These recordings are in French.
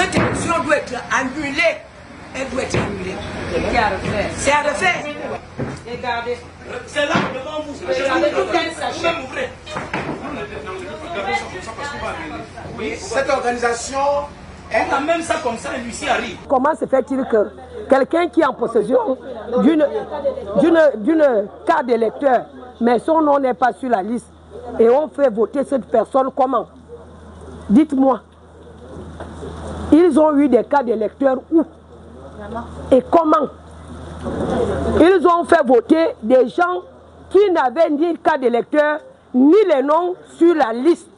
Cette élection doit être annulée. Elle doit être annulée. C'est à refaire. Regardez. C'est là devant vous. Regardez tout un sachet. Oui, cette organisation, elle a même ça comme ça, Lucie arrive. Comment se fait-il que quelqu'un qui est en possession d'une carte d'électeur, mais son nom n'est pas sur la liste, et on fait voter cette personne comment? Dites-moi. Ils ont eu des cartes d'électeurs où? Et comment? Ils ont fait voter des gens qui n'avaient ni carte d'électeur, ni les noms sur la liste.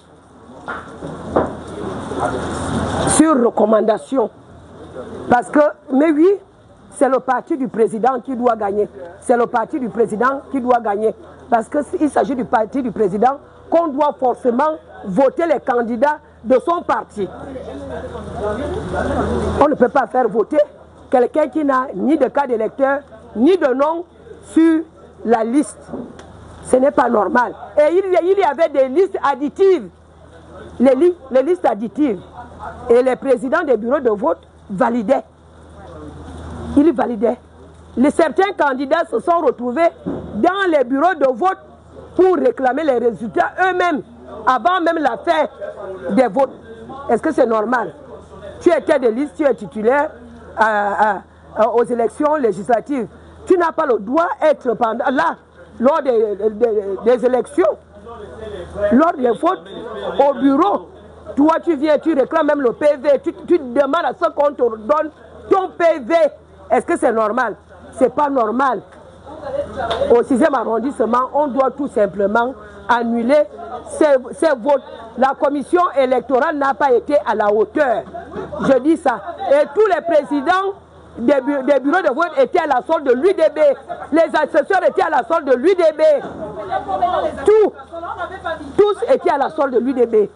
Sur recommandation. Parce que, mais oui, c'est le parti du président qui doit gagner. C'est le parti du président qui doit gagner. Parce qu'il s'agit du parti du président qu'on doit forcément voter les candidats de son parti. On ne peut pas faire voter quelqu'un qui n'a ni de carte d'électeur, ni de nom sur la liste. Ce n'est pas normal. Et il y avait des listes additives. Les listes additives. Et les présidents des bureaux de vote validaient. Ils validaient. Certains candidats se sont retrouvés dans les bureaux de vote pour réclamer les résultats eux-mêmes, avant même la fin des votes. Est-ce que c'est normal? Tu étais de liste, tu es titulaire aux élections législatives. Tu n'as pas le droit d'être là, lors des élections, lors des votes, au bureau. Toi, tu viens, tu réclames même le PV, tu demandes à ce qu'on te donne ton PV. Est-ce que c'est normal? Ce n'est pas normal. Au 6e arrondissement, on doit tout simplement annuler ces votes. La commission électorale n'a pas été à la hauteur. Je dis ça. Et tous les présidents des bureaux de vote étaient à la solde de l'UDB. Les assesseurs étaient à la solde de l'UDB. Tous étaient à la solde de l'UDB.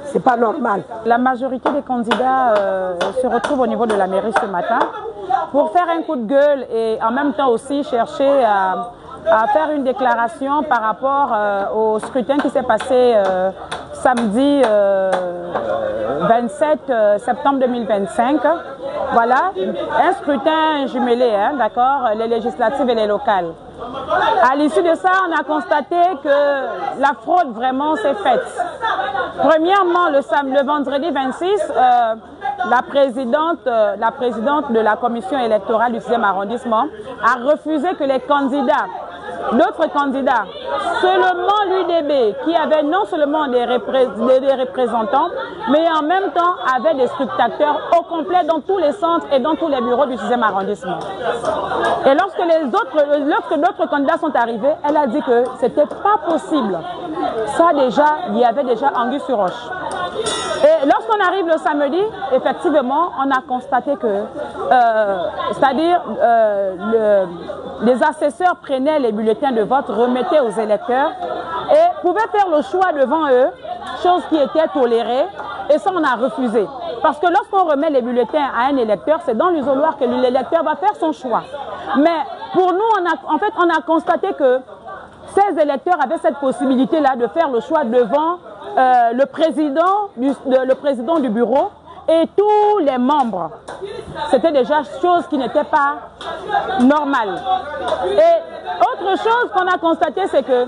C'est pas normal. La majorité des candidats se retrouvent au niveau de la mairie ce matin pour faire un coup de gueule et en même temps aussi chercher à faire une déclaration par rapport au scrutin qui s'est passé samedi 27 septembre 2025. Voilà, un scrutin jumelé, hein, d'accord, les législatives et les locales. À l'issue de ça, on a constaté que la fraude vraiment s'est faite. Premièrement, le vendredi 26, la présidente de la commission électorale du 6e arrondissement a refusé que les candidats, d'autres candidats, seulement l'UDB, qui avait non seulement des représentants, mais en même temps avait des scrutateurs au complet dans tous les centres et dans tous les bureaux du 6e arrondissement. Et lorsque d'autres candidats sont arrivés, elle a dit que c'était pas possible. Ça déjà, il y avait déjà anguille sur roche. Et lorsqu'on arrive le samedi, effectivement, on a constaté que, c'est-à-dire, les assesseurs prenaient les bulletins de vote, remettaient aux électeurs et pouvaient faire le choix devant eux, chose qui était tolérée, et ça on a refusé. Parce que lorsqu'on remet les bulletins à un électeur, c'est dans l'isoloir que l'électeur va faire son choix. Mais pour nous, on a constaté que ces électeurs avaient cette possibilité-là de faire le choix devant le président du bureau et tous les membres. C'était déjà chose qui n'était pas normale. Et autre chose qu'on a constaté, c'est que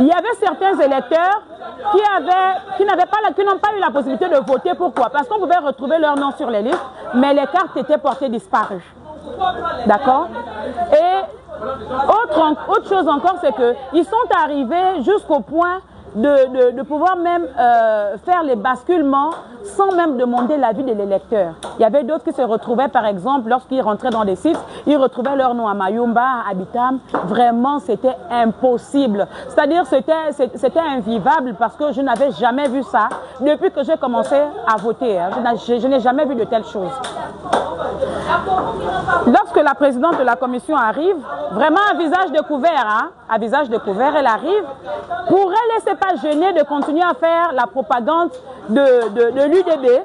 il y avait certains électeurs qui n'ont pas eu la possibilité de voter. Pourquoi? Parce qu'on pouvait retrouver leur nom sur les listes, mais les cartes étaient portées disparues. D'accord? Et autre chose encore, c'est qu'ils sont arrivés jusqu'au point de pouvoir même faire les basculements sans même demander l'avis de l'électeur. Il y avait d'autres qui se retrouvaient, par exemple, lorsqu'ils rentraient dans des sites, ils retrouvaient leur nom à Mayumba, à Abitam. Vraiment, c'était impossible. C'est-à-dire, c'était invivable parce que je n'avais jamais vu ça depuis que j'ai commencé à voter. Je n'ai jamais vu de telles choses. Lorsque la présidente de la commission arrive, vraiment à visage découvert, hein, à visage découvert, elle arrive. Pour elle, elle ne s'est pas gênée de continuer à faire la propagande de l'UDB,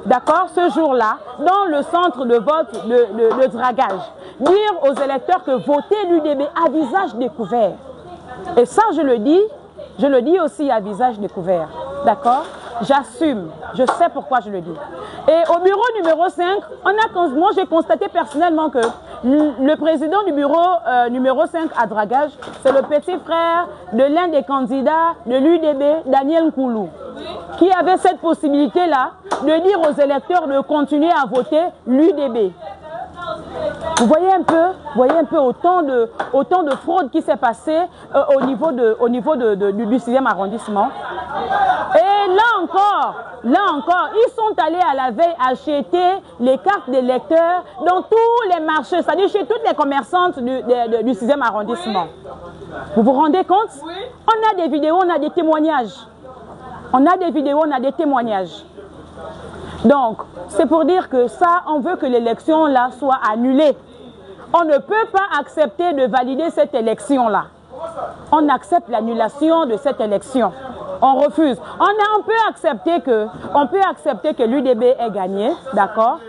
d'accord, ce jour-là, dans le centre de vote de dragage. Dire aux électeurs que voter l'UDB à visage découvert. Et ça, je le dis aussi à visage découvert, d'accord. j'assume, je sais pourquoi je le dis. Et au bureau numéro 5, moi j'ai constaté personnellement que le président du bureau numéro 5 à Dragage, c'est le petit frère de l'un des candidats de l'UDB, Daniel Nkoulou, qui avait cette possibilité-là de dire aux électeurs de continuer à voter l'UDB. Vous voyez un peu autant de fraude qui s'est passé au niveau du 6e arrondissement. Et là encore, ils sont allés à la veille acheter les cartes d'électeurs dans tous les marchés, c'est-à-dire chez toutes les commerçantes du 6e arrondissement. Vous vous rendez compte? On a des vidéos, on a des témoignages. Donc, c'est pour dire que ça, on veut que l'élection là soit annulée. On ne peut pas accepter de valider cette élection-là. On accepte l'annulation de cette élection. On refuse. On peut accepter que l'UDB ait gagné, d'accord,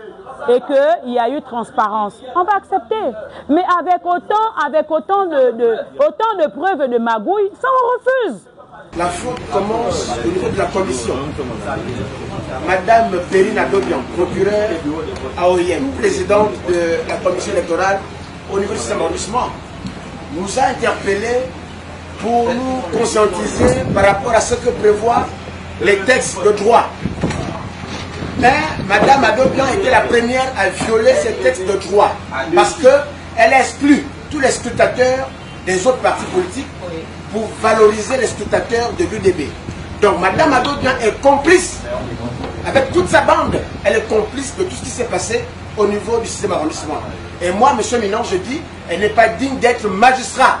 et qu'il y a eu transparence. On va accepter. Mais avec autant de preuves de magouille, ça on refuse. La faute commence au niveau de la commission. Madame Perrine Adobian, procureure AOIM, présidente de la commission électorale au niveau du 6e arrondissement, nous a interpellés pour nous conscientiser par rapport à ce que prévoient les textes de droit. Mais Madame Adobian était la première à violer ces textes de droit parce qu'elle exclut tous les scrutateurs des autres partis politiques pour valoriser les scrutateurs de l'UDB. Donc Madame Adobian est complice, avec toute sa bande, elle est complice de tout ce qui s'est passé au niveau du 6e arrondissement. Et moi, M. Minon, je dis, elle n'est pas digne d'être magistrat.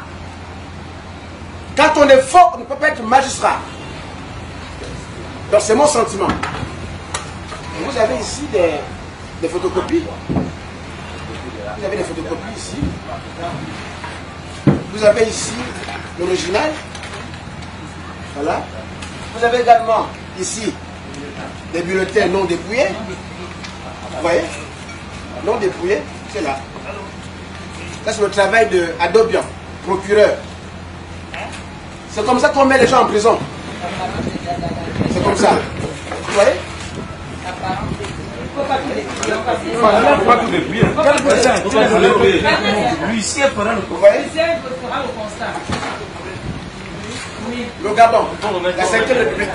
Quand on est fort, on ne peut pas être magistrat. Donc c'est mon sentiment. Vous avez ici des photocopies. Vous avez des photocopies ici. Vous avez ici l'original. Voilà. Vous avez également ici des bulletins non dépouillés. Vous voyez? Non dépouillés, c'est là. Ça, c'est le travail de Adobian, procureur. C'est comme ça qu'on met les gens en prison. C'est comme ça. Vous voyez? L'huissier fera le constat. Le Gabon, la 5e République.